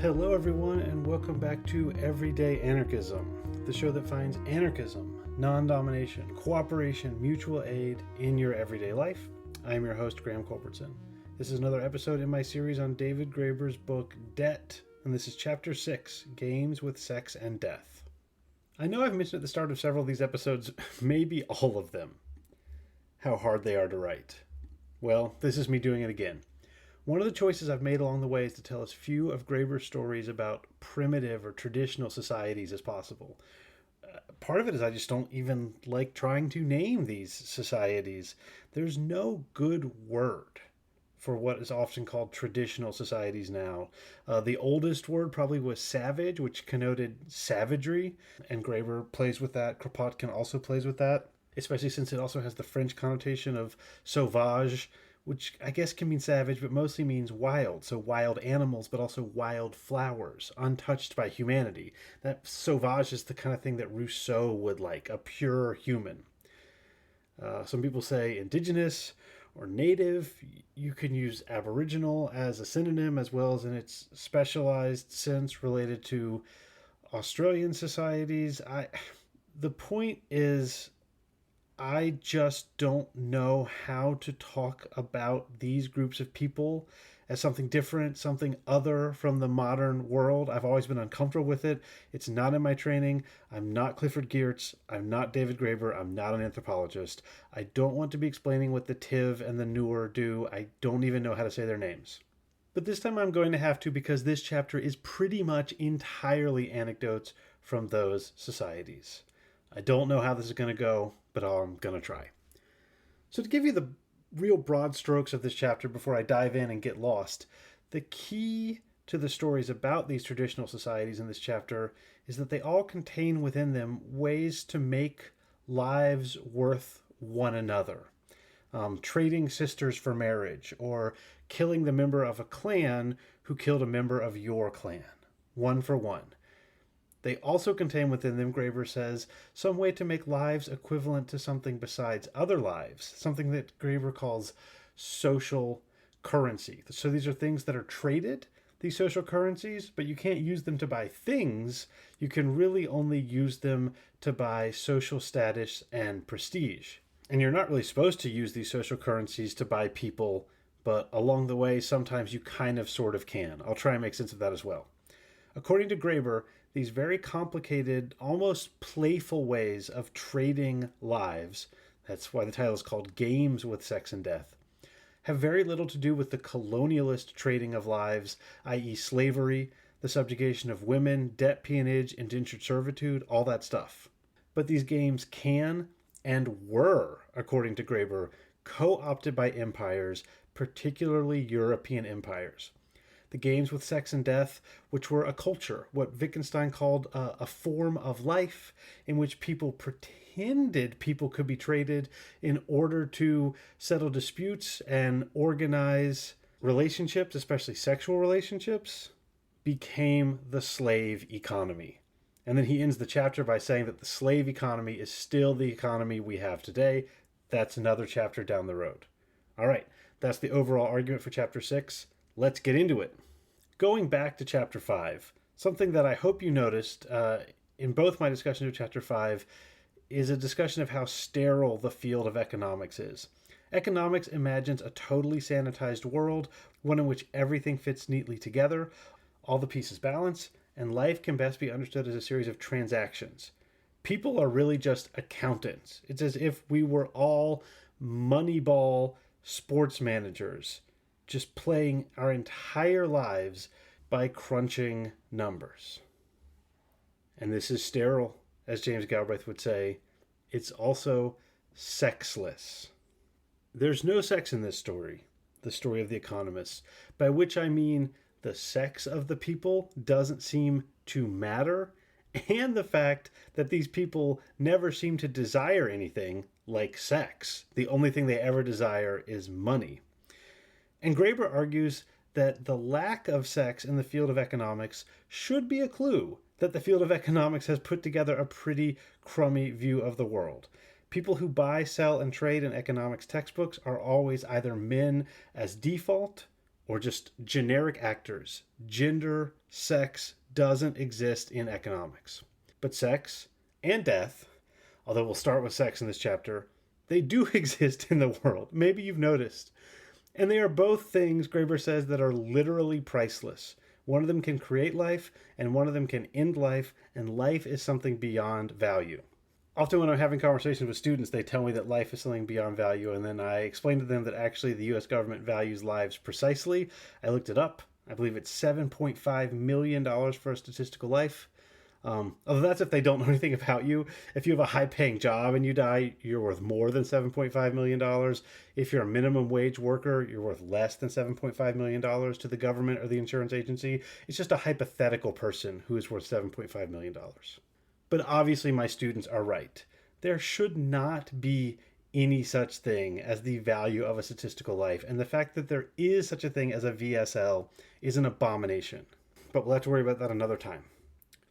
Hello, everyone, and welcome back to Everyday Anarchism, the show that finds anarchism, non-domination, cooperation, mutual aid in your everyday life. I am your host, Graham Culbertson. This is another episode in my series on David Graeber's book, Debt, and this is Chapter 6, Games with Sex and Death. I know I've mentioned at the start of several of these episodes, maybe all of them, how hard they are to write. Well, this is me doing it again. One of the choices I've made along the way is to tell as few of Graeber's stories about primitive or traditional societies as possible. Part of it is I just don't even like trying to name these societies. There's no good word for what is often called traditional societies now. The oldest word probably was savage, which connoted savagery, and Graeber plays with that. Kropotkin also plays with that, especially since it also has the French connotation of sauvage, which I guess can mean savage, but mostly means wild. So wild animals, but also wild flowers, untouched by humanity. That sauvage is the kind of thing that Rousseau would like, a pure human. Some people say indigenous or native. You can use aboriginal as a synonym, as well as in its specialized sense related to Australian societies. The point is, I just don't know how to talk about these groups of people as something different, something other from the modern world. I've always been uncomfortable with it. It's not in my training. I'm not Clifford Geertz. I'm not David Graeber. I'm not an anthropologist. I don't want to be explaining what the Tiv and the Nuer do. I don't even know how to say their names. But this time I'm going to have to, because this chapter is pretty much entirely anecdotes from those societies. I don't know how this is going to go, but I'm going to try. So to give you the real broad strokes of this chapter before I dive in and get lost, the key to the stories about these traditional societies in this chapter is that they all contain within them ways to make lives worth one another. Trading sisters for marriage, or killing the member of a clan who killed a member of your clan, one for one. They also contain within them, Graeber says, some way to make lives equivalent to something besides other lives, something that Graeber calls social currency. So these are things that are traded, these social currencies, but you can't use them to buy things. You can really only use them to buy social status and prestige. And you're not really supposed to use these social currencies to buy people, but along the way, sometimes you kind of sort of can. I'll try and make sense of that as well. According to Graeber, these very complicated, almost playful ways of trading lives, that's why the title is called Games with Sex and Death, have very little to do with the colonialist trading of lives, i.e. slavery, the subjugation of women, debt peonage, indentured servitude, all that stuff. But these games can and were, according to Graeber, co-opted by empires, particularly European empires. The games with sex and death, which were a culture, what Wittgenstein called a form of life, in which people pretended people could be traded in order to settle disputes and organize relationships, especially sexual relationships, became the slave economy. And then he ends the chapter by saying that the slave economy is still the economy we have today. That's another chapter down the road. All right, that's the overall argument for chapter 6. Let's get into it. Going back to chapter 5, something that I hope you noticed in both my discussions of chapter 5 is a discussion of how sterile the field of economics is. Economics imagines a totally sanitized world, one in which everything fits neatly together, all the pieces balance, and life can best be understood as a series of transactions. People are really just accountants. It's as if we were all Moneyball sports managers, just playing our entire lives by crunching numbers. And this is sterile, as James Galbraith would say. It's also sexless. There's no sex in this story, the story of the economists, by which I mean the sex of the people doesn't seem to matter, and the fact that these people never seem to desire anything like sex. The only thing they ever desire is money. And Graeber argues that the lack of sex in the field of economics should be a clue that the field of economics has put together a pretty crummy view of the world. People who buy, sell, and trade in economics textbooks are always either men as default or just generic actors. Gender, sex doesn't exist in economics. But sex and death, although we'll start with sex in this chapter, they do exist in the world. Maybe you've noticed. And they are both things, Graeber says, that are literally priceless. One of them can create life, and one of them can end life, and life is something beyond value. Often when I'm having conversations with students, they tell me that life is something beyond value, and then I explain to them that actually the US government values lives precisely. I looked it up. I believe it's $7.5 million for a statistical life. Although that's if they don't know anything about you. If you have a high-paying job and you die, you're worth more than $7.5 million. If you're a minimum wage worker, you're worth less than $7.5 million to the government or the insurance agency. It's just a hypothetical person who is worth $7.5 million. But obviously my students are right. There should not be any such thing as the value of a statistical life. And the fact that there is such a thing as a VSL is an abomination. But we'll have to worry about that another time.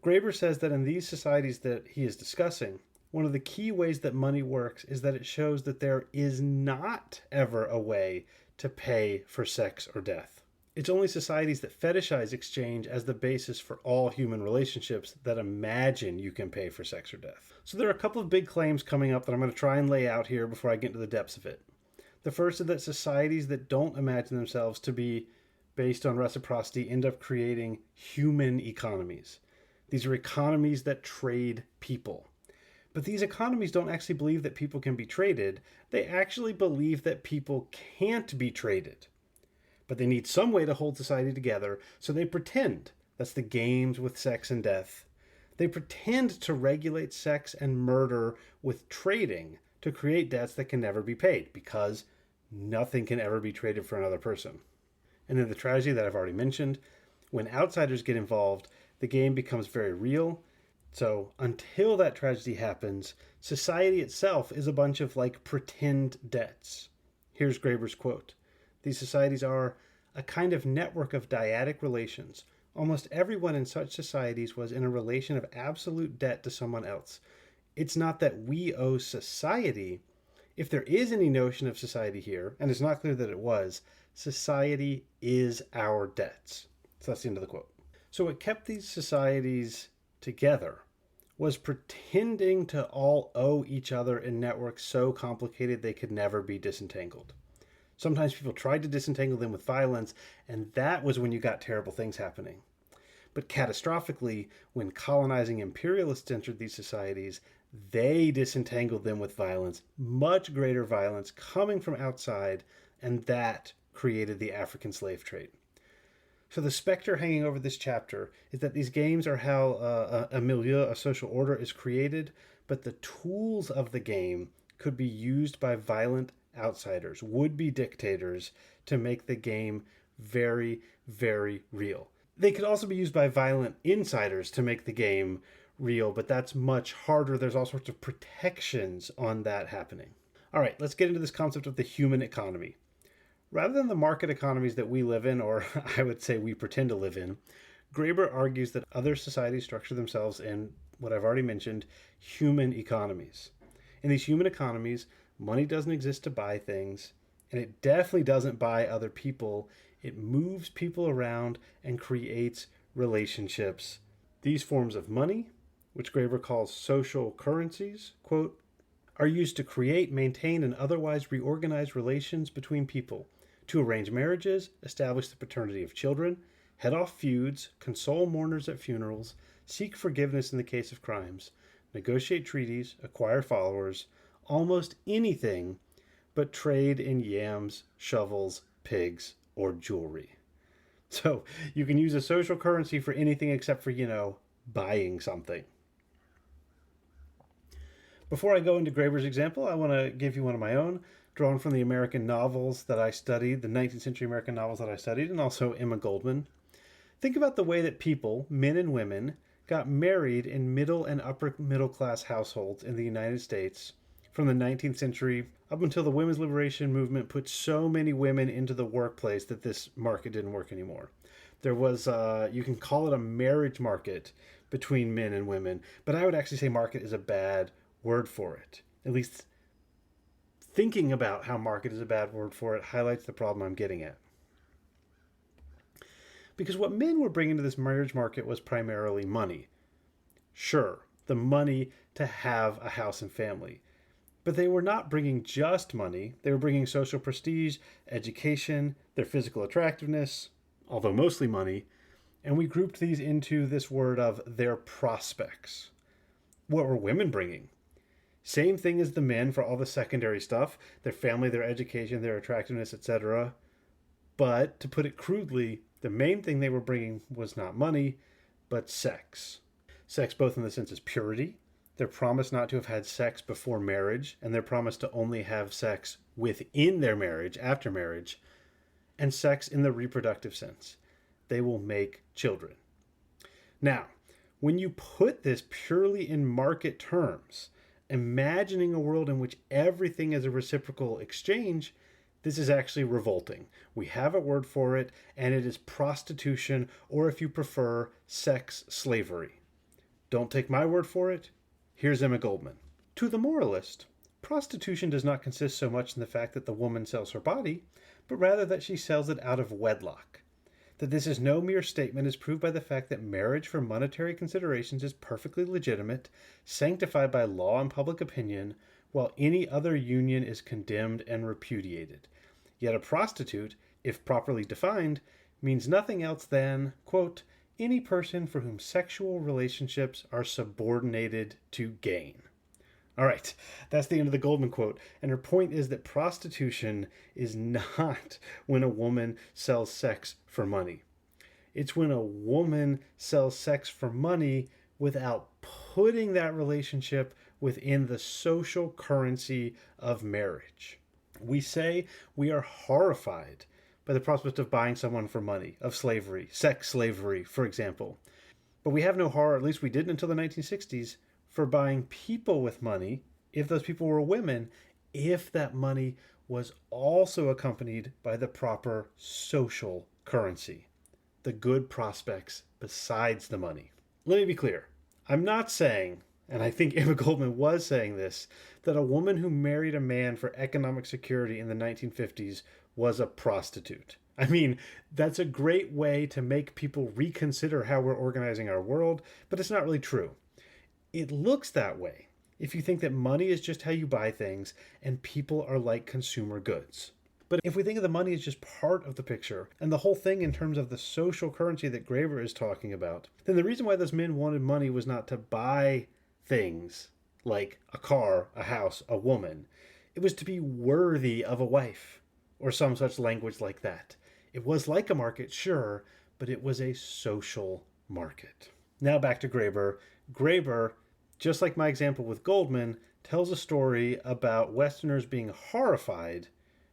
Graeber says that in these societies that he is discussing, one of the key ways that money works is that it shows that there is not ever a way to pay for sex or death. It's only societies that fetishize exchange as the basis for all human relationships that imagine you can pay for sex or death. So there are a couple of big claims coming up that I'm going to try and lay out here before I get into the depths of it. The first is that societies that don't imagine themselves to be based on reciprocity end up creating human economies. These are economies that trade people. But these economies don't actually believe that people can be traded. They actually believe that people can't be traded. But they need some way to hold society together, so they pretend. That's the games with sex and death. They pretend to regulate sex and murder with trading to create debts that can never be paid, because nothing can ever be traded for another person. And then the tragedy that I've already mentioned, when outsiders get involved, the game becomes very real. So until that tragedy happens, society itself is a bunch of pretend debts. Here's Graeber's quote. These societies are a kind of network of dyadic relations. Almost everyone in such societies was in a relation of absolute debt to someone else. It's not that we owe society. If there is any notion of society here, and it's not clear that it was, society is our debts. So that's the end of the quote. So what kept these societies together was pretending to all owe each other in networks so complicated they could never be disentangled. Sometimes people tried to disentangle them with violence, and that was when you got terrible things happening. But catastrophically, when colonizing imperialists entered these societies, they disentangled them with violence, much greater violence coming from outside, and that created the African slave trade. So the specter hanging over this chapter is that these games are how a milieu, a social order, is created, but the tools of the game could be used by violent outsiders, would-be dictators, to make the game very, very real. They could also be used by violent insiders to make the game real, but that's much harder. There's all sorts of protections on that happening. All right, let's get into this concept of the human economy. Rather than the market economies that we live in, or I would say we pretend to live in, Graeber argues that other societies structure themselves in what I've already mentioned, human economies. In these human economies, money doesn't exist to buy things, and it definitely doesn't buy other people. It moves people around and creates relationships. These forms of money, which Graeber calls social currencies, quote, are used to create, maintain, and otherwise reorganize relations between people, to arrange marriages, establish the paternity of children, head off feuds, console mourners at funerals, seek forgiveness in the case of crimes, negotiate treaties, acquire followers, almost anything but trade in yams, shovels, pigs, or jewelry. So you can use a social currency for anything except for, buying something. Before I go into Graeber's example, I want to give you one of my own, drawn from the American novels that I studied, the 19th century American novels that I studied, and also Emma Goldman. Think about the way that people, men and women, got married in middle and upper middle class households in the United States from the 19th century up until the women's liberation movement put so many women into the workplace that this market didn't work anymore. There was, you can call it a marriage market between men and women, but I would actually say market is a bad word for it. At least thinking about how market is a bad word for it highlights the problem I'm getting at. Because what men were bringing to this marriage market was primarily money. Sure, the money to have a house and family. But they were not bringing just money. They were bringing social prestige, education, their physical attractiveness, although mostly money. And we grouped these into this word of their prospects. What were women bringing? Same thing as the men for all the secondary stuff, their family, their education, their attractiveness, etc. But to put it crudely, the main thing they were bringing was not money, but sex. Sex both in the sense of purity, their promise not to have had sex before marriage, and their promise to only have sex within their marriage, after marriage, and sex in the reproductive sense. They will make children. Now, when you put this purely in market terms, imagining a world in which everything is a reciprocal exchange, this is actually revolting. We have a word for it, and it is prostitution, or if you prefer, sex slavery. Don't take my word for it. Here's Emma Goldman. To the moralist, prostitution does not consist so much in the fact that the woman sells her body, but rather that she sells it out of wedlock. That this is no mere statement is proved by the fact that marriage for monetary considerations is perfectly legitimate, sanctified by law and public opinion, while any other union is condemned and repudiated. Yet a prostitute, if properly defined, means nothing else than, quote, any person for whom sexual relationships are subordinated to gain. All right, that's the end of the Goldman quote. And her point is that prostitution is not when a woman sells sex for money. It's when a woman sells sex for money without putting that relationship within the social currency of marriage. We say we are horrified by the prospect of buying someone for money, of slavery, sex slavery, for example. But we have no horror, at least we didn't until the 1960s, for buying people with money, if those people were women, if that money was also accompanied by the proper social currency, the good prospects besides the money. Let me be clear. I'm not saying, and I think Emma Goldman was saying this, that a woman who married a man for economic security in the 1950s was a prostitute. I mean, that's a great way to make people reconsider how we're organizing our world, but it's not really true. It looks that way if you think that money is just how you buy things and people are like consumer goods. But if we think of the money as just part of the picture and the whole thing in terms of the social currency that Graeber is talking about, then the reason why those men wanted money was not to buy things like a car, a house, a woman. It was to be worthy of a wife or some such language like that. It was like a market, sure, but it was a social market. Now back to Graeber. Graeber, just like my example with Goldman, tells a story about Westerners being horrified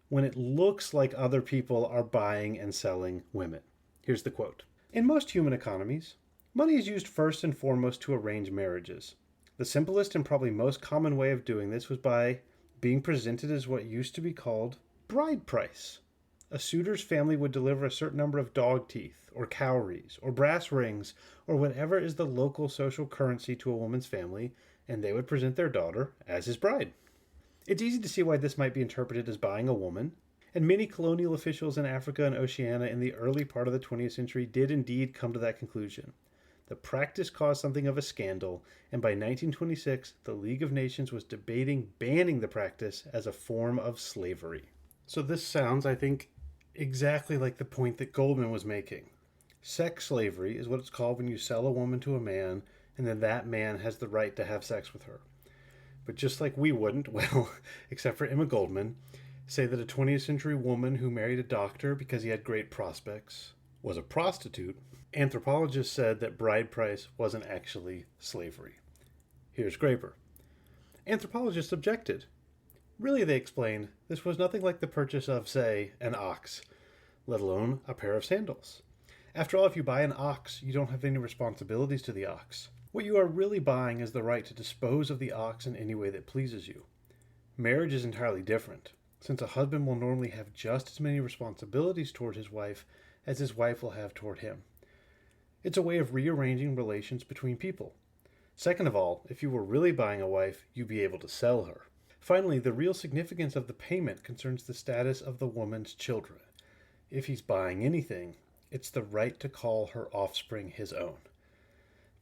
when it looks like other people are buying and selling women. Here's the quote. In most human economies, money is used first and foremost to arrange marriages. The simplest and probably most common way of doing this was by being presented as what used to be called bride price. A suitor's family would deliver a certain number of dog teeth, or cowries, or brass rings, or whatever is the local social currency to a woman's family, and they would present their daughter as his bride. It's easy to see why this might be interpreted as buying a woman, and many colonial officials in Africa and Oceania in the early part of the 20th century did indeed come to that conclusion. The practice caused something of a scandal, and by 1926, the League of Nations was debating banning the practice as a form of slavery. So this sounds, I think, exactly like the point that Goldman was making. Sex slavery is what it's called when you sell a woman to a man, and then that man has the right to have sex with her. But just like we wouldn't, well, except for Emma Goldman, say that a 20th century woman who married a doctor because he had great prospects was a prostitute, anthropologists said that bride price wasn't actually slavery. Here's Graeber. Anthropologists objected. Really, they explained, this was nothing like the purchase of, say, an ox, let alone a pair of sandals. After all, if you buy an ox, you don't have any responsibilities to the ox. What you are really buying is the right to dispose of the ox in any way that pleases you. Marriage is entirely different, since a husband will normally have just as many responsibilities toward his wife as his wife will have toward him. It's a way of rearranging relations between people. Second of all, if you were really buying a wife, you'd be able to sell her. Finally, the real significance of the payment concerns the status of the woman's children. If he's buying anything, It's the right to call her offspring his own.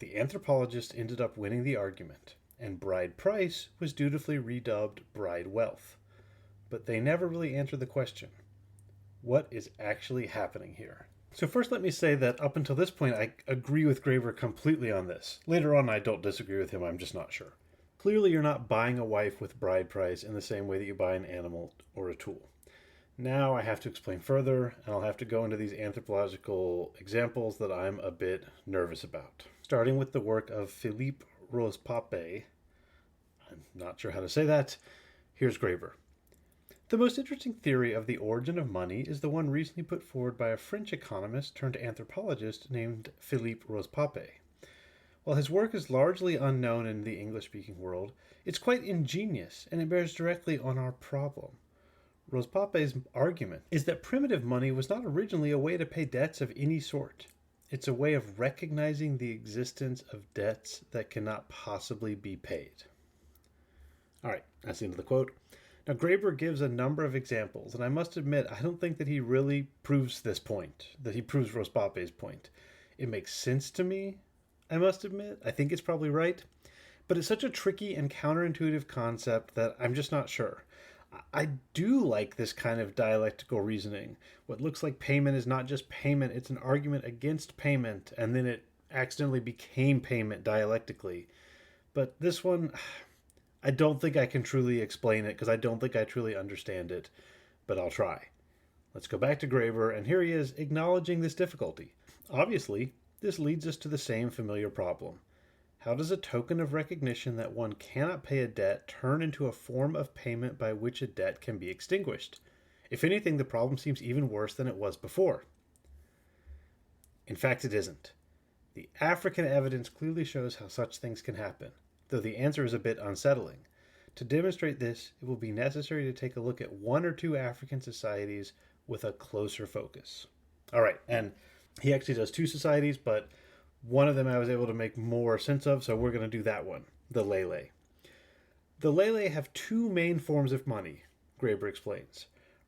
The anthropologist ended up winning the argument, and bride price was dutifully redubbed bride wealth. But they never really answered the question: what is actually happening here? So first let me say that up until this point I agree with Graeber completely on this. Later on I don't disagree with him, I'm just not sure. Clearly you're not buying a wife with bride price in the same way that you buy an animal or a tool. Now I have to explain further, and I'll have to go into these anthropological examples that I'm a bit nervous about. Starting with the work of Philippe Rose-Pape, I'm not sure how to say that, here's Graeber. The most interesting theory of the origin of money is the one recently put forward by a French economist turned anthropologist named Philippe Rose-Pape. While his work is largely unknown in the English-speaking world, it's quite ingenious, and it bears directly on our problem. Rose-Pape's argument is that primitive money was not originally a way to pay debts of any sort. It's a way of recognizing the existence of debts that cannot possibly be paid. All right, that's the end of the quote. Now, Graeber gives a number of examples, and I must admit, I don't think that he really proves this point, that he proves Rose-Pape's point. It makes sense to me, I must admit. I think it's probably right, but it's such a tricky and counterintuitive concept that I'm just not sure. I do like this kind of dialectical reasoning. What looks like payment is not just payment, it's an argument against payment, and then it accidentally became payment dialectically. But this one, I don't think I can truly explain it because I don't think I truly understand it, but I'll try. Let's go back to Graeber, and here he is acknowledging this difficulty. Obviously, this leads us to the same familiar problem. How does a token of recognition that one cannot pay a debt turn into a form of payment by which a debt can be extinguished? If anything, the problem seems even worse than it was before. In fact, it isn't. The African evidence clearly shows how such things can happen, though the answer is a bit unsettling. To demonstrate this, it will be necessary to take a look at one or two African societies with a closer focus. All right, and he actually does two societies, but one of them I was able to make more sense of, so we're going to do that one, the Lele. The Lele have two main forms of money, Graeber explains.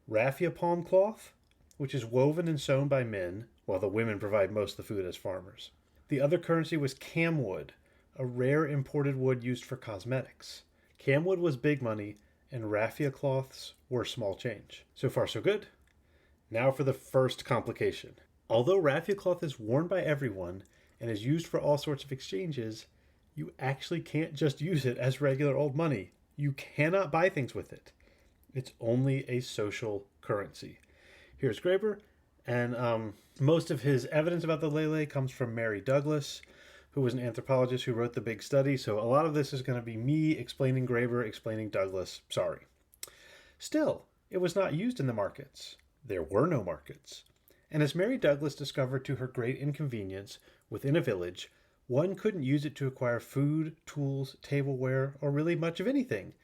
Raffia palm cloth, which is woven and sewn by men, while the women provide most of the food as farmers. The other currency was camwood, a rare imported wood used for cosmetics. Camwood was big money, and raffia cloths were small change. So far, so good. Now for the first complication. Although raffia cloth is worn by everyone and is used for all sorts of exchanges, you actually can't just use it as regular old money. You cannot buy things with it. It's only a social currency. Here's Graeber, and most of his evidence about the Lele comes from Mary Douglas, who was an anthropologist who wrote the big study, so a lot of this is going to be me explaining Graeber, explaining Douglas. Sorry. Still, it was not used in the markets. There were no markets. And as Mary Douglas discovered to her great inconvenience, within a village, one couldn't use it to acquire food, tools, tableware, or really much of anything.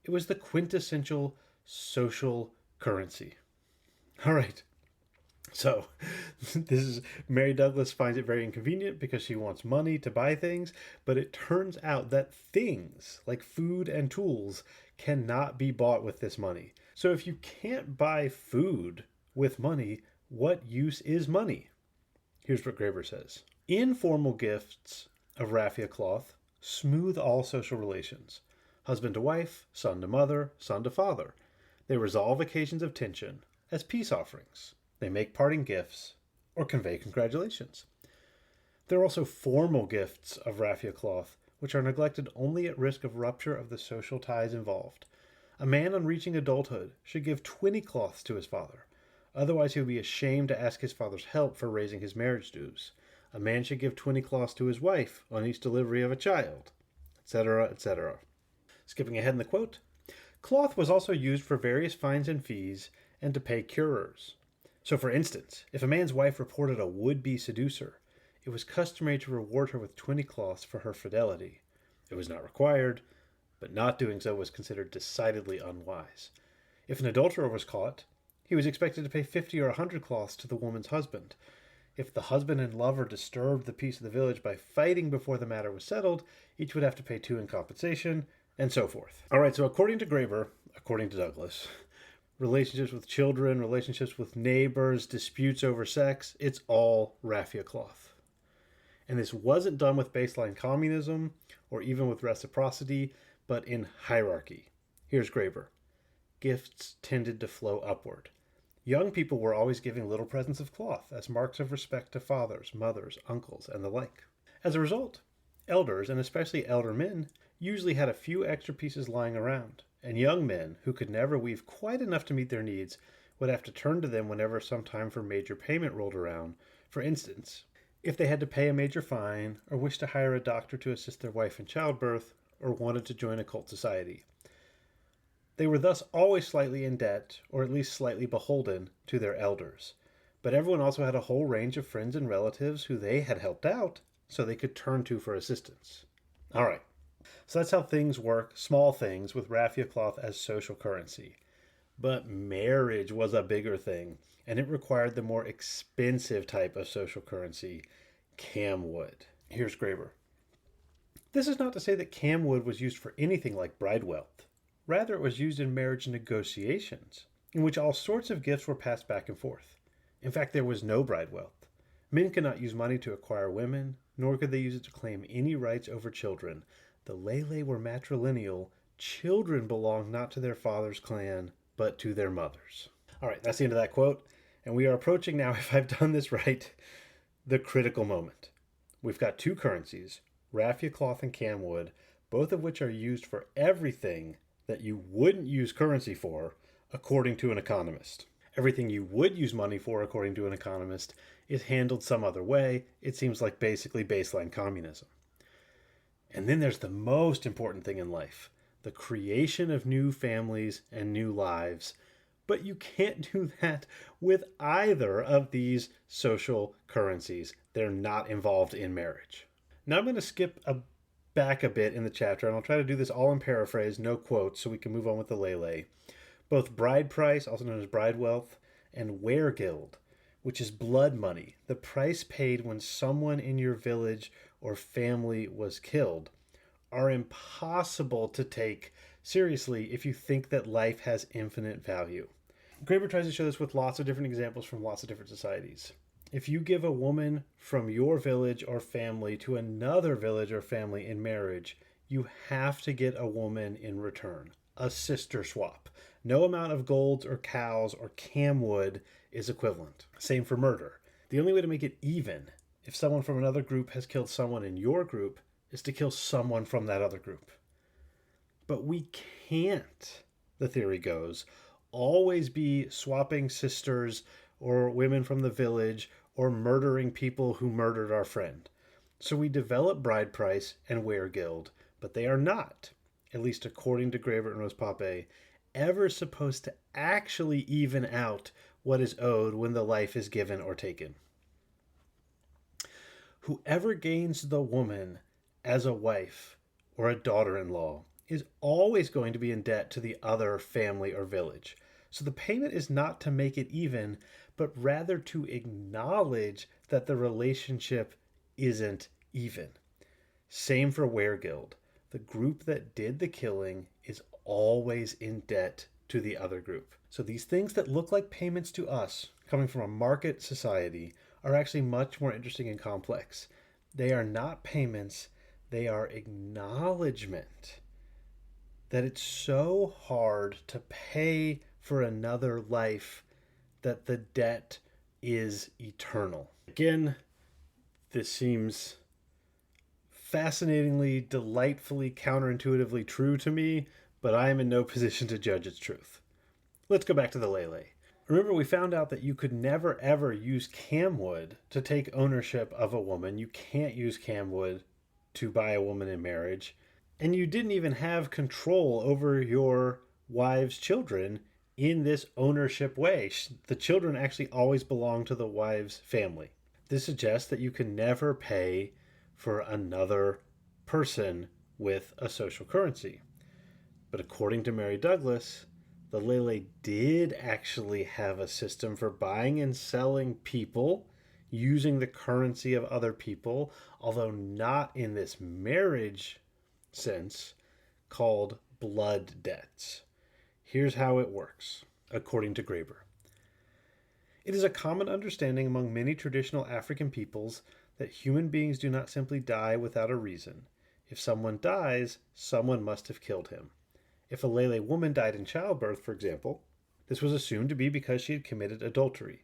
It was the quintessential social currency. All right. So, Mary Douglas finds it very inconvenient because she wants money to buy things, but it turns out that things like food and tools cannot be bought with this money. So if you can't buy food with money, what use is money? Here's what Graeber says. Informal gifts of raffia cloth smooth all social relations. Husband to wife, son to mother, son to father. They resolve occasions of tension as peace offerings. They make parting gifts or convey congratulations. There are also formal gifts of raffia cloth, which are neglected only at risk of rupture of the social ties involved. A man on reaching adulthood should give 20 cloths to his father. Otherwise, he would be ashamed to ask his father's help for raising his marriage dues. A man should give 20 cloths to his wife on each delivery of a child, etc., etc. Skipping ahead in the quote, cloth was also used for various fines and fees and to pay curers. So, for instance, if a man's wife reported a would-be seducer, it was customary to reward her with 20 cloths for her fidelity. It was not required, but not doing so was considered decidedly unwise. If an adulterer was caught, he was expected to pay 50 or 100 cloths to the woman's husband. If the husband and lover disturbed the peace of the village by fighting before the matter was settled, each would have to pay 2 in compensation, and so forth. All right, so according to Graeber, according to Douglas, relationships with children, relationships with neighbors, disputes over sex, it's all raffia cloth. And this wasn't done with baseline communism or even with reciprocity, but in hierarchy. Here's Graeber. Gifts tended to flow upward. Young people were always giving little presents of cloth as marks of respect to fathers, mothers, uncles, and the like. As a result, elders, and especially elder men, usually had a few extra pieces lying around, and young men who could never weave quite enough to meet their needs would have to turn to them whenever some time for major payment rolled around. For instance, if they had to pay a major fine, or wished to hire a doctor to assist their wife in childbirth, or wanted to join a cult society. They were thus always slightly in debt, or at least slightly beholden, to their elders. But everyone also had a whole range of friends and relatives who they had helped out, so they could turn to for assistance. All right, so that's how things work, small things, with raffia cloth as social currency. But marriage was a bigger thing, and it required the more expensive type of social currency, camwood. Here's Graeber. This is not to say that camwood was used for anything like bride wealth. Rather, it was used in marriage negotiations, in which all sorts of gifts were passed back and forth. In fact, there was no bride wealth. Men could not use money to acquire women, nor could they use it to claim any rights over children. The Lele were matrilineal. Children belonged not to their father's clan, but to their mothers. All right, that's the end of that quote. And we are approaching now, if I've done this right, the critical moment. We've got two currencies, raffia cloth and camwood, both of which are used for everything that you wouldn't use currency for, according to an economist. Everything you would use money for, according to an economist, is handled some other way. It seems like basically baseline communism. And then there's the most important thing in life, the creation of new families and new lives. But you can't do that with either of these social currencies. They're not involved in marriage. Now I'm going to skip back a bit in the chapter, and I'll try to do this all in paraphrase, no quotes, so we can move on with the Lele. Both bride price, also known as bride wealth, and weregild, which is blood money, the price paid when someone in your village or family was killed, are impossible to take seriously if you think that life has infinite value. Graeber tries to show this with lots of different examples from lots of different societies. If you give a woman from your village or family to another village or family in marriage, you have to get a woman in return. A sister swap. No amount of golds or cows or camwood is equivalent. Same for murder. The only way to make it even, if someone from another group has killed someone in your group, is to kill someone from that other group. But we can't, the theory goes, always be swapping sisters or women from the village or murdering people who murdered our friend. So we develop bride price and weregild, but they are not, at least according to Graeber and Rose-Pape, ever supposed to actually even out what is owed when the life is given or taken. Whoever gains the woman as a wife or a daughter-in-law is always going to be in debt to the other family or village. So the payment is not to make it even, but rather to acknowledge that the relationship isn't even. Same for weregild. The group that did the killing is always in debt to the other group. So these things that look like payments to us, coming from a market society, are actually much more interesting and complex. They are not payments, they are acknowledgement that it's so hard to pay for another life that the debt is eternal. Again, this seems fascinatingly, delightfully, counterintuitively true to me, but I am in no position to judge its truth. Let's go back to the Lele. Remember, we found out that you could never ever use camwood to take ownership of a woman. You can't use camwood to buy a woman in marriage. And you didn't even have control over your wife's children in this ownership way. The children actually always belong to the wife's family. This suggests that you can never pay for another person with a social currency. But according to Mary Douglas, the Lele did actually have a system for buying and selling people using the currency of other people, although not in this marriage sense, called blood debts. Here's how it works. according to Graeber. It is a common understanding among many traditional African peoples that human beings do not simply die without a reason. If someone dies, someone must have killed him. If a Lele woman died in childbirth, for example, this was assumed to be because she had committed adultery.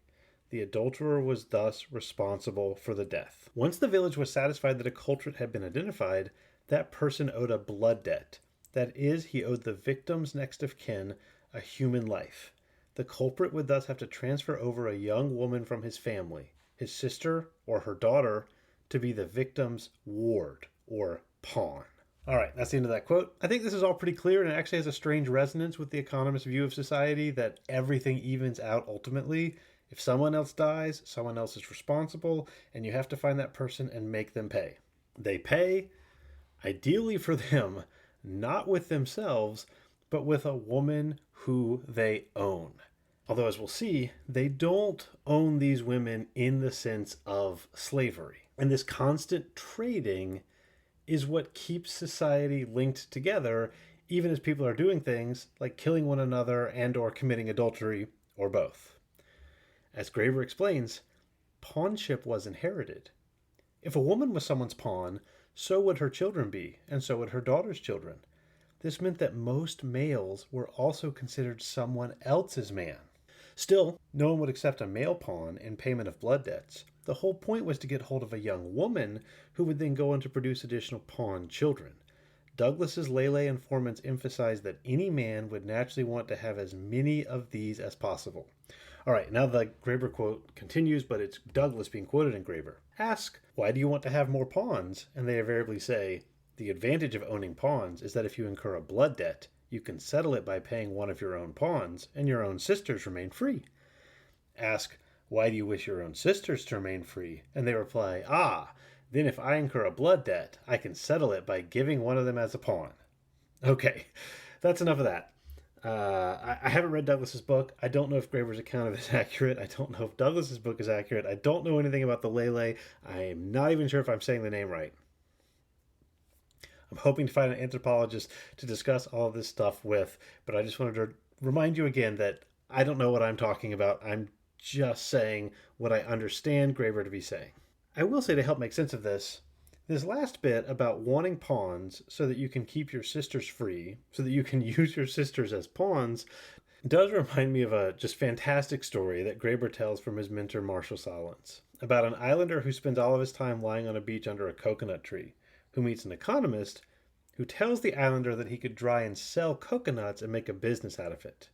The adulterer was thus responsible for the death. Once the village was satisfied that a culprit had been identified, that person owed a blood debt. That is, he owed the victim's next of kin a human life. The culprit would thus have to transfer over a young woman from his family, his sister or her daughter, to be the victim's ward or pawn. All right, that's the end of that quote. I think this is all pretty clear, and it actually has a strange resonance with the economist view of society that everything evens out ultimately. If someone else dies, someone else is responsible, and you have to find that person and make them pay. They pay, ideally for them, not with themselves, but with a woman who they own. Although, as we'll see, they don't own these women in the sense of slavery. And this constant trading is what keeps society linked together, even as people are doing things like killing one another and or committing adultery, or both. As Graeber explains, pawnship was inherited. If a woman was someone's pawn, so would her children be, and so would her daughter's children. This meant that most males were also considered someone else's man. Still, no one would accept a male pawn in payment of blood debts. The whole point was to get hold of a young woman who would then go on to produce additional pawn children. Douglas's Lele informants emphasized that any man would naturally want to have as many of these as possible. All right, now the Graeber quote continues, but it's Douglas being quoted in Graeber. Ask, why do you want to have more pawns? And they invariably say, the advantage of owning pawns is that if you incur a blood debt, you can settle it by paying one of your own pawns, and your own sisters remain free. Ask, why do you wish your own sisters to remain free? And they reply, then if I incur a blood debt, I can settle it by giving one of them as a pawn. Okay, that's enough of that. I haven't read Douglas's book. I don't know if Graeber's account of it is accurate. I don't know if Douglas's book is accurate. I don't know anything about the Lele. I'm not even sure if I'm saying the name right. I'm hoping to find an anthropologist to discuss all of this stuff with, but I just wanted to remind you again that I don't know what I'm talking about. I'm just saying what I understand Graeber to be saying. I will say, to help make sense of this last bit about wanting pawns so that you can keep your sisters free, so that you can use your sisters as pawns, does remind me of a just fantastic story that Graeber tells from his mentor Marshall Solins about an islander who spends all of his time lying on a beach under a coconut tree, who meets an economist who tells the islander that he could dry and sell coconuts and make a business out of it.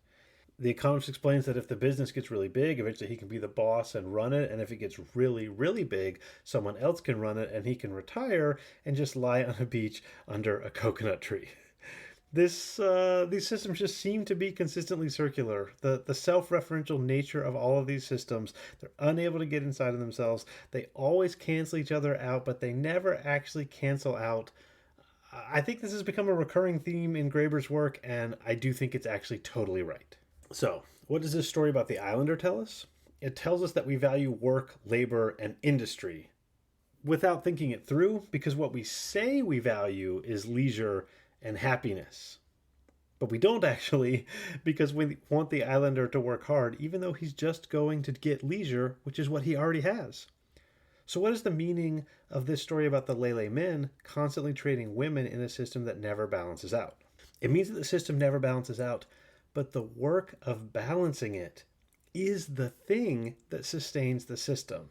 The economist explains that if the business gets really big, eventually he can be the boss and run it, and if it gets really, really big, someone else can run it and he can retire and just lie on a beach under a coconut tree. These systems just seem to be consistently circular. The self-referential nature of all of these systems, they're unable to get inside of themselves. They always cancel each other out, but they never actually cancel out. I think this has become a recurring theme in Graeber's work, and I do think it's actually totally right. So, what does this story about the islander tell us? It tells us that we value work, labor, and industry without thinking it through, because what we say we value is leisure and happiness. But we don't actually, because we want the islander to work hard, even though he's just going to get leisure, which is what he already has. So what is the meaning of this story about the Lele men constantly trading women in a system that never balances out? It means that the system never balances out, but the work of balancing it is the thing that sustains the system.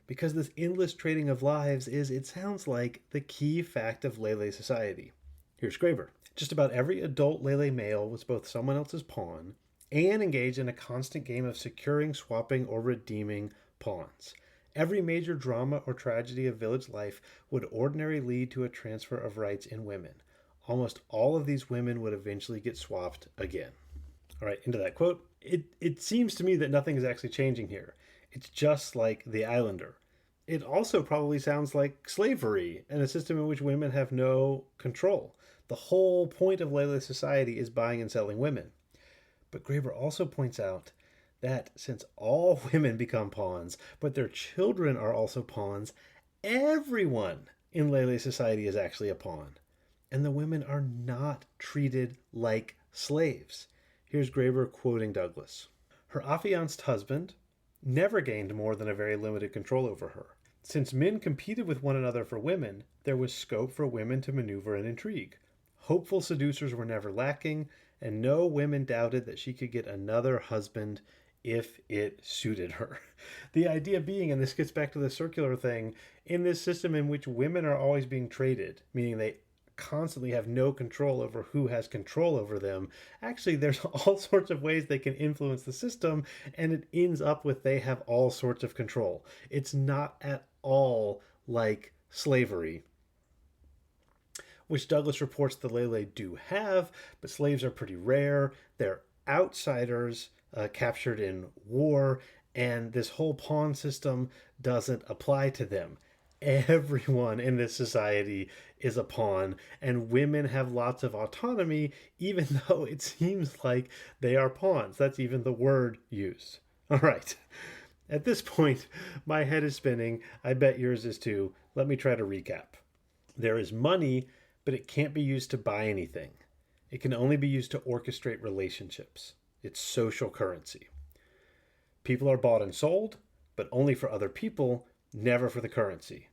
Because this endless trading of lives is, it sounds like, the key fact of Lele society. Here's Graeber. Just about every adult Lele male was both someone else's pawn and engaged in a constant game of securing, swapping, or redeeming pawns. Every major drama or tragedy of village life would ordinarily lead to a transfer of rights in women. Almost all of these women would eventually get swapped again. All right, into that quote. It seems to me that nothing is actually changing here. It's just like the islander. It also probably sounds like slavery and a system in which women have no control. The whole point of Lele society is buying and selling women. But Graeber also points out that since all women become pawns, but their children are also pawns, everyone in Lele society is actually a pawn. And the women are not treated like slaves. Here's Graeber quoting Douglas. Her affianced husband never gained more than a very limited control over her. Since men competed with one another for women, there was scope for women to maneuver and intrigue. Hopeful seducers were never lacking, and no women doubted that she could get another husband if it suited her. The idea being, and this gets back to the circular thing, in this system in which women are always being traded, meaning they constantly have no control over who has control over them, actually there's all sorts of ways they can influence the system, and it ends up with they have all sorts of control. It's not at all like slavery, which Douglas reports the Lele do have, but slaves are pretty rare. They're outsiders captured in war, and this whole pawn system doesn't apply to them. Everyone in this society is a pawn, and women have lots of autonomy, even though it seems like they are pawns. That's even the word used. All right. At this point, my head is spinning. I bet yours is too. Let me try to recap. There is money, but it can't be used to buy anything. It can only be used to orchestrate relationships. It's social currency. People are bought and sold, but only for other people, never for the currency.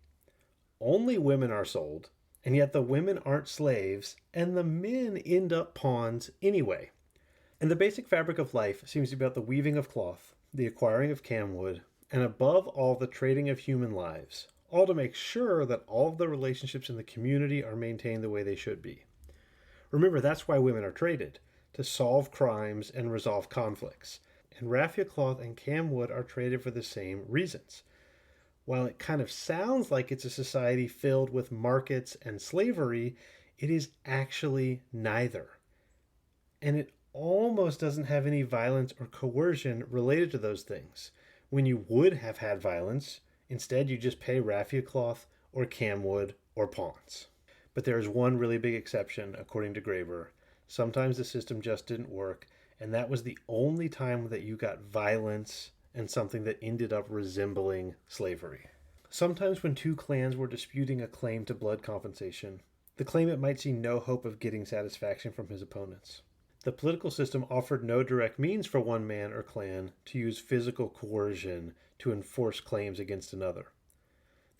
Only women are sold, and yet the women aren't slaves, and the men end up pawns anyway. And the basic fabric of life seems to be about the weaving of cloth, the acquiring of camwood, and above all, the trading of human lives, all to make sure that all of the relationships in the community are maintained the way they should be. Remember, that's why women are traded, to solve crimes and resolve conflicts. And raffia cloth and camwood are traded for the same reasons. While it kind of sounds like it's a society filled with markets and slavery, it is actually neither. And it almost doesn't have any violence or coercion related to those things. When you would have had violence, instead you just pay raffia cloth or camwood or pawns. But there is one really big exception, according to Graeber. Sometimes the system just didn't work, and that was the only time that you got violence and something that ended up resembling slavery. Sometimes when two clans were disputing a claim to blood compensation, the claimant might see no hope of getting satisfaction from his opponents. The political system offered no direct means for one man or clan to use physical coercion to enforce claims against another.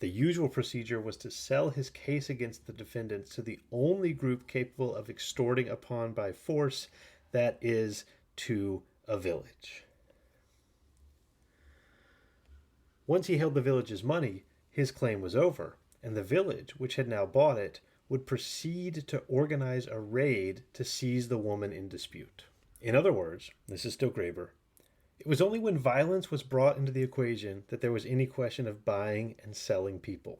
The usual procedure was to sell his case against the defendants to the only group capable of extorting a pawn by force, that is, to a village. Once he held the village's money, his claim was over, and the village, which had now bought it, would proceed to organize a raid to seize the woman in dispute. In other words, this is still Graeber, it was only when violence was brought into the equation that there was any question of buying and selling people.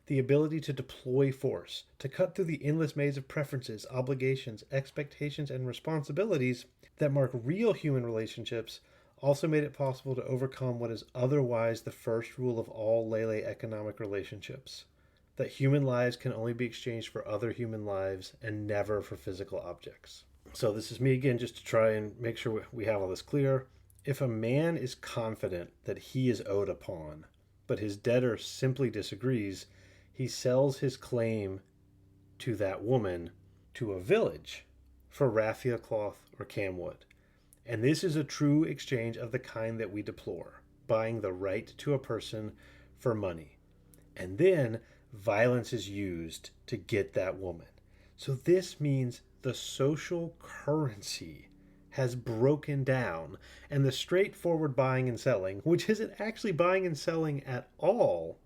The ability to deploy force, to cut through the endless maze of preferences, obligations, expectations, and responsibilities that mark real human relationships also made it possible to overcome what is otherwise the first rule of all Lele economic relationships, that human lives can only be exchanged for other human lives and never for physical objects. So this is me again, just to try and make sure we have all this clear. If a man is confident that he is owed a pawn, but his debtor simply disagrees, he sells his claim to that woman to a village for raffia cloth or camwood. And this is a true exchange of the kind that we deplore, buying the right to a person for money. And then violence is used to get that woman. So this means the social currency has broken down, and the straightforward buying and selling, which isn't actually buying and selling at all,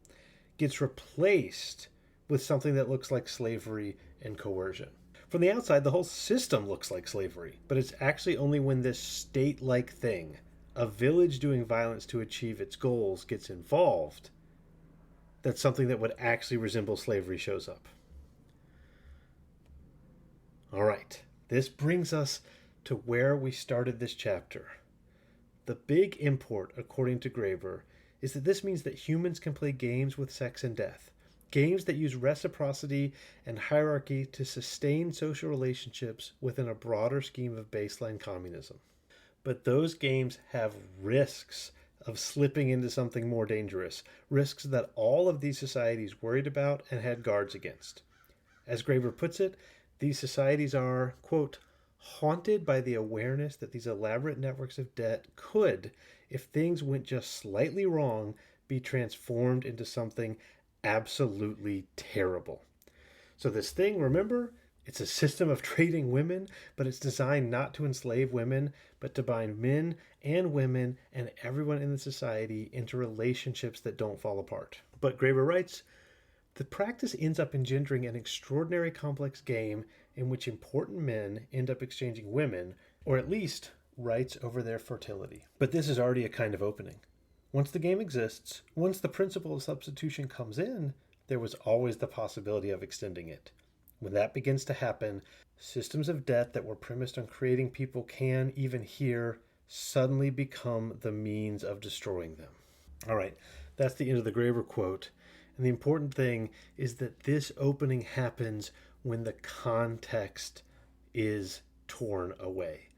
gets replaced with something that looks like slavery and coercion. From the outside, the whole system looks like slavery, but it's actually only when this state-like thing, a village doing violence to achieve its goals, gets involved, that something that would actually resemble slavery shows up. All right, this brings us to where we started this chapter. The big import, according to Graeber, is that this means that humans can play games with sex and death, games that use reciprocity and hierarchy to sustain social relationships within a broader scheme of baseline communism. But those games have risks of slipping into something more dangerous, risks that all of these societies worried about and had guards against. As Graeber puts it, these societies are, quote, haunted by the awareness that these elaborate networks of debt could, if things went just slightly wrong, be transformed into something absolutely terrible. So this thing, remember, it's a system of trading women, but it's designed not to enslave women, but to bind men and women and everyone in the society into relationships that don't fall apart. But Graeber writes, the practice ends up engendering an extraordinary complex game in which important men end up exchanging women, or at least rights over their fertility. But this is already a kind of opening. Once the game exists, once the principle of substitution comes in, there was always the possibility of extending it. When that begins to happen, systems of debt that were premised on creating people can, even here, suddenly become the means of destroying them. All right, that's the end of the Graeber quote. And the important thing is that this opening happens when the context is torn away.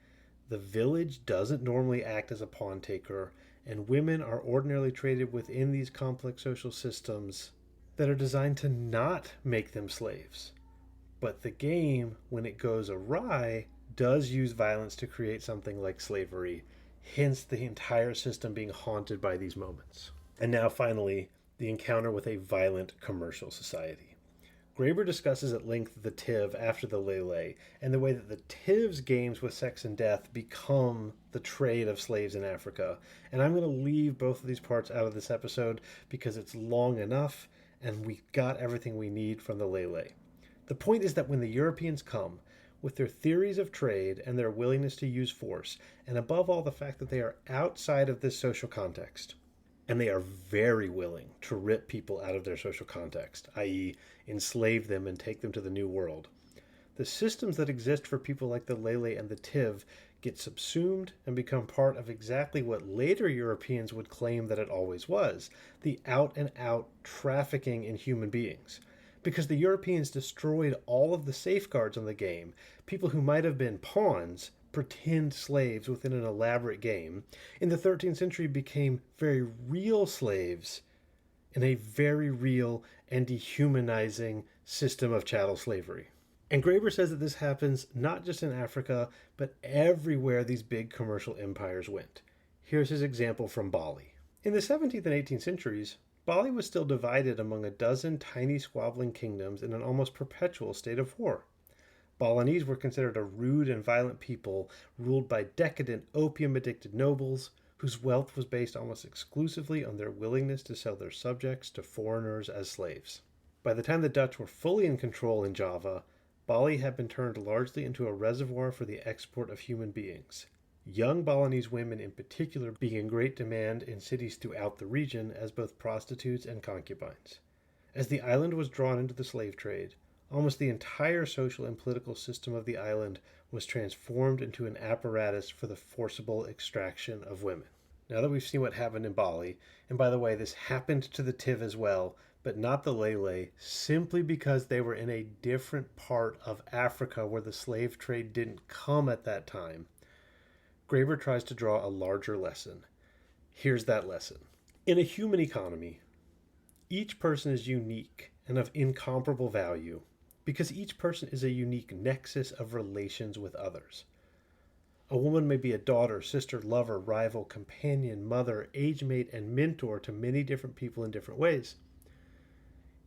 The village doesn't normally act as a pawn taker, and women are ordinarily traded within these complex social systems that are designed to not make them slaves. But the game, when it goes awry, does use violence to create something like slavery, hence the entire system being haunted by these moments. And now finally, the encounter with a violent commercial society. Graeber discusses at length the Tiv after the Lele, and the way that the Tiv's games with sex and death become the trade of slaves in Africa. And I'm going to leave both of these parts out of this episode because it's long enough, and we got everything we need from the Lele. The point is that when the Europeans come, with their theories of trade and their willingness to use force, and above all the fact that they are outside of this social context, and they are very willing to rip people out of their social context, i.e., enslave them and take them to the New World, the systems that exist for people like the Lele and the Tiv get subsumed and become part of exactly what later Europeans would claim that it always was, the out-and-out trafficking in human beings. Because the Europeans destroyed all of the safeguards on the game, people who might have been pawns, pretend slaves within an elaborate game, in the 13th century became very real slaves in a very real and dehumanizing system of chattel slavery. And Graeber says that this happens not just in Africa, but everywhere these big commercial empires went. Here's his example from Bali. In the 17th and 18th centuries, Bali was still divided among a dozen tiny squabbling kingdoms in an almost perpetual state of war. Balinese were considered a rude and violent people ruled by decadent, opium-addicted nobles whose wealth was based almost exclusively on their willingness to sell their subjects to foreigners as slaves. By the time the Dutch were fully in control in Java, Bali had been turned largely into a reservoir for the export of human beings. Young Balinese women in particular being in great demand in cities throughout the region as both prostitutes and concubines. As the island was drawn into the slave trade, almost the entire social and political system of the island was transformed into an apparatus for the forcible extraction of women. Now that we've seen what happened in Bali, and by the way, this happened to the Tiv as well, but not the Lele, simply because they were in a different part of Africa where the slave trade didn't come at that time, Graeber tries to draw a larger lesson. Here's that lesson. In a human economy, each person is unique and of incomparable value because each person is a unique nexus of relations with others. A woman may be a daughter, sister, lover, rival, companion, mother, age mate, and mentor to many different people in different ways.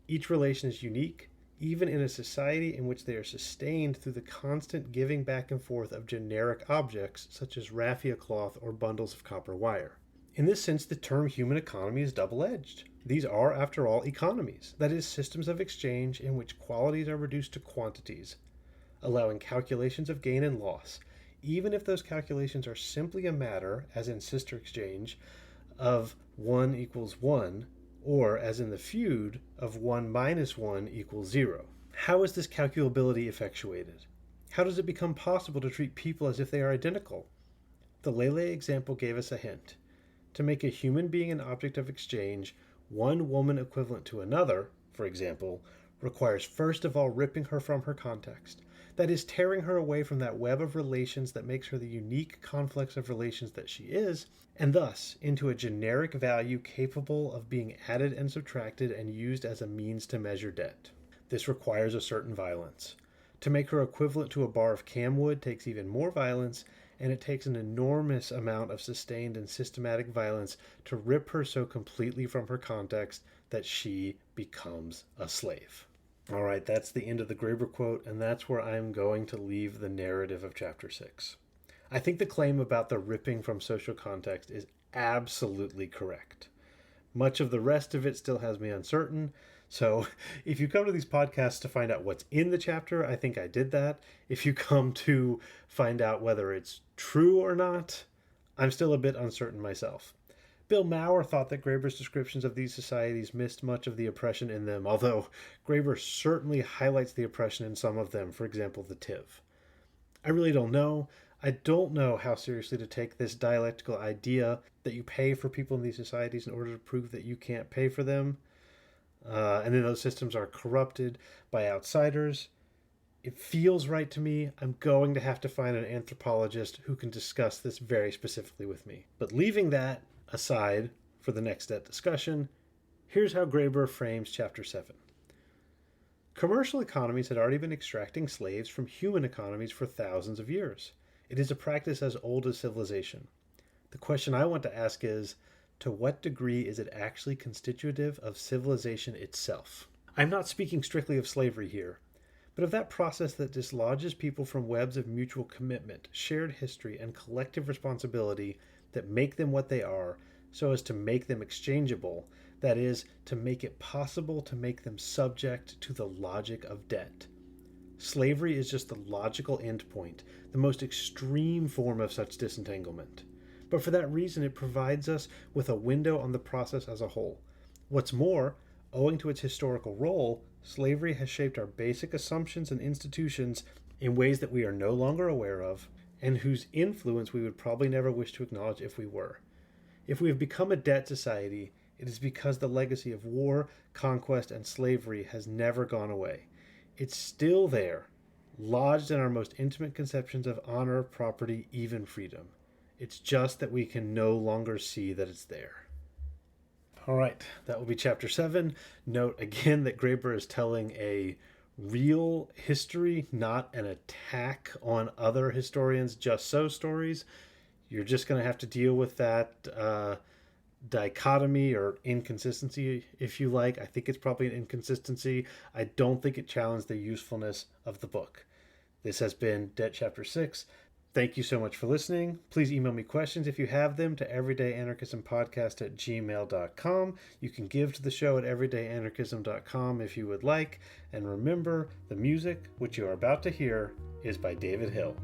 Each relation is unique, even in a society in which they are sustained through the constant giving back and forth of generic objects such as raffia cloth or bundles of copper wire. In this sense, the term human economy is double-edged. These are, after all, economies, that is, systems of exchange in which qualities are reduced to quantities, allowing calculations of gain and loss, even if those calculations are simply a matter, as in sister exchange, of 1 equals 1, or, as in the feud, of 1 minus 1 equals 0. How is this calculability effectuated? How does it become possible to treat people as if they are identical? The Lele example gave us a hint. To make a human being an object of exchange, one woman equivalent to another, for example, requires first of all ripping her from her context. That is, tearing her away from that web of relations that makes her the unique conflicts of relations that she is, and thus into a generic value capable of being added and subtracted and used as a means to measure debt. This requires a certain violence. To make her equivalent to a bar of camwood takes even more violence, and it takes an enormous amount of sustained and systematic violence to rip her so completely from her context that she becomes a slave. All right, that's the end of the Graeber quote, and that's where I'm going to leave the narrative of chapter 6. I think the claim about the ripping from social context is absolutely correct. Much of the rest of it still has me uncertain. So if you come to these podcasts to find out what's in the chapter, I think I did that. If you come to find out whether it's true or not, I'm still a bit uncertain myself. Bill Maurer thought that Graeber's descriptions of these societies missed much of the oppression in them, although Graeber certainly highlights the oppression in some of them, for example, the Tiv. I really don't know. I don't know how seriously to take this dialectical idea that you pay for people in these societies in order to prove that you can't pay for them. And then those systems are corrupted by outsiders. It feels right to me. I'm going to have to find an anthropologist who can discuss this very specifically with me. But leaving that aside for the next discussion, here's how Graeber frames chapter 7. Commercial economies had already been extracting slaves from human economies for thousands of years. It is a practice as old as civilization. The question I want to ask is, to what degree is it actually constitutive of civilization itself? I'm not speaking strictly of slavery here, but of that process that dislodges people from webs of mutual commitment, shared history, and collective responsibility that make them what they are, so as to make them exchangeable, that is, to make it possible to make them subject to the logic of debt. Slavery is just the logical endpoint, the most extreme form of such disentanglement. But for that reason, it provides us with a window on the process as a whole. What's more, owing to its historical role, slavery has shaped our basic assumptions and institutions in ways that we are no longer aware of, and whose influence we would probably never wish to acknowledge if we were. If we have become a debt society, it is because the legacy of war, conquest, and slavery has never gone away. It's still there, lodged in our most intimate conceptions of honor, property, even freedom. It's just that we can no longer see that it's there. All right, that will be chapter 7. Note again that Graeber is telling a real history, not an attack on other historians' just so stories. You're just going to have to deal with that dichotomy or inconsistency, if you like. I think it's probably an inconsistency. I don't think it challenged the usefulness of the book. This has been Debt Chapter 6. Thank you so much for listening. Please email me questions if you have them to everydayanarchismpodcast@gmail.com. You can give to the show at everydayanarchism.com if you would like. And remember, the music, which you are about to hear, is by David Hill.